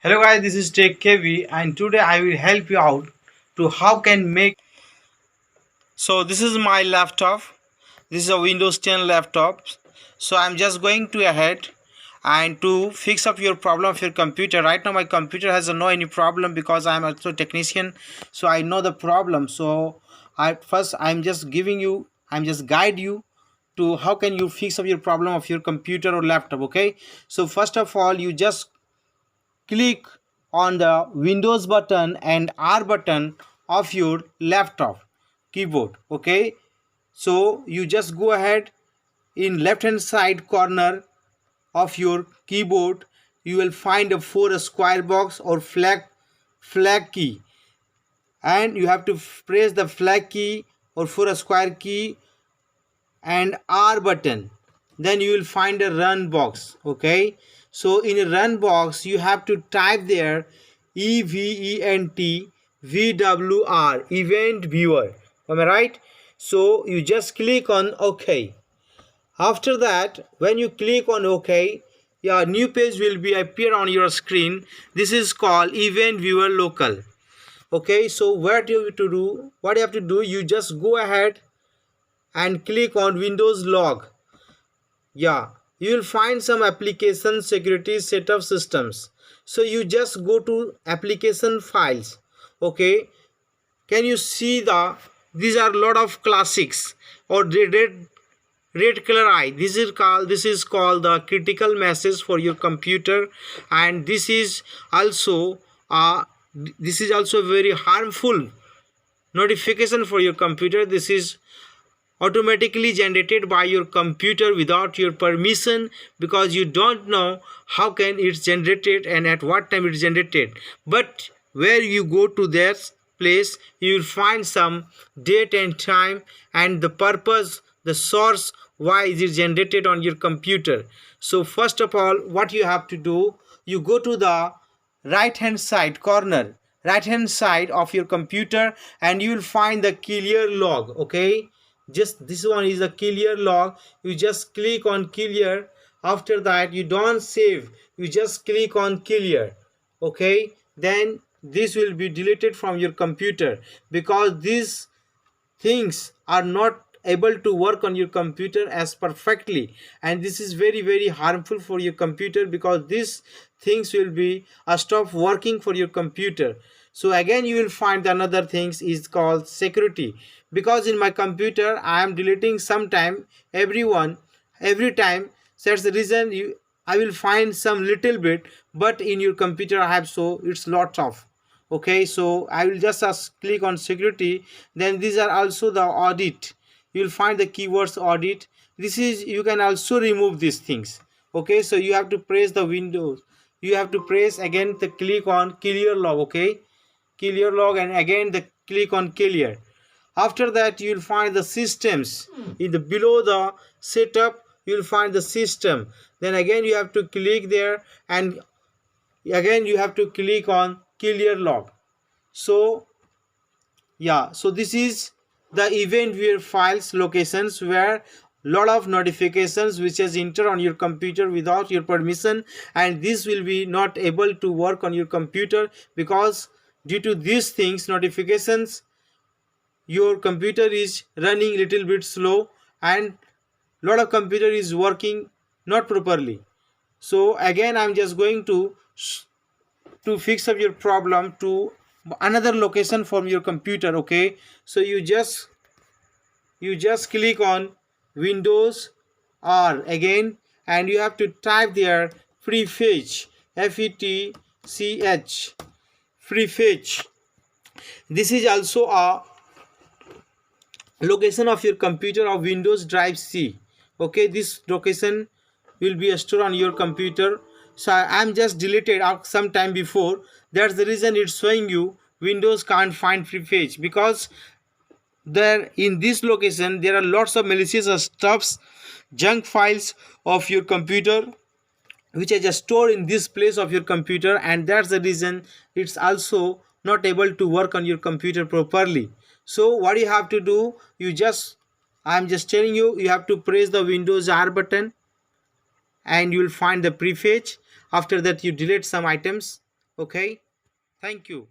Hello guys, this is Tech KV and today I will help you out to how can make. So this is my laptop. This is a Windows 10 laptop. So I'm just going to ahead and to fix up your problem of your computer. Right now my computer has no any problem because I'm also technician, so I know the problem. So I'm just guide you to how can you fix up your problem of your computer or laptop. Okay, so first of all you just click on the Windows button and R button of your laptop keyboard. Okay, so you just go ahead in left hand side corner of your keyboard. You will find a four square box or flag key, and you have to press the flag key or four square key and R button. Then you will find a run box. Okay, so in a run box you have to type there event vwr event viewer. Am I right? So you just click on OK. After that, when you click on OK, your new page will be appear on your screen. This is called event viewer local. Okay, so what you have to do, you just go ahead and click on Windows log. Yeah, you will find some application security setup systems. So you just go to application files. Okay, can you see these are a lot of classics or red color eye. This is called the critical message for your computer, and this is also very harmful notification for your computer. This is automatically generated by your computer without your permission, because you don't know how can it's generated and at what time it's generated. But where you go to that place, you will find some date and time and the purpose, the source why is it generated on your computer. So first of all, what you have to do, you go to the right hand side corner, right hand side of your computer, and you will find the clear log. Okay, just this one is a clear log. You just click on clear. After that, you don't save, you just click on clear. Okay, then this will be deleted from your computer, because these things are not able to work on your computer as perfectly, and this is very harmful for your computer, because these things will be stop working for your computer. So again you will find another things is called security, because in my computer I am deleting sometime every time. So that's the reason I will find some little bit, but in your computer I have, so it's lots of. Okay, so I will just click on security. Then these are also the audit. You will find the keywords audit. This is, you can also remove these things. Okay, so you have to press the windows, you have to press again the click on clear log. Okay, clear log, and again the click on clear. After that you will find the systems. In the below the setup you will find the system. Then again you have to click there, and again you have to click on clear log. So yeah, so this is the event viewer files locations where lot of notifications which has entered on your computer without your permission, and this will be not able to work on your computer, because due to these things notifications your computer is running little bit slow, and lot of computer is working not properly. So again I'm just going to fix up your problem to another location from your computer. Okay, so you just click on Windows R again, and you have to type there prefetch, FETCH, prefetch. This is also a location of your computer of Windows drive C. Okay, this location will be stored on your computer. So I'm just deleted some time before. That's the reason it's showing you Windows can't find prefetch, because there in this location there are lots of malicious stuffs, junk files of your computer which are just stored in this place of your computer, and that's the reason it's also not able to work on your computer properly. So what you have to do, I'm just telling you, you have to press the Windows R button and you will find the prefetch. After that you delete some items. Okay, thank you.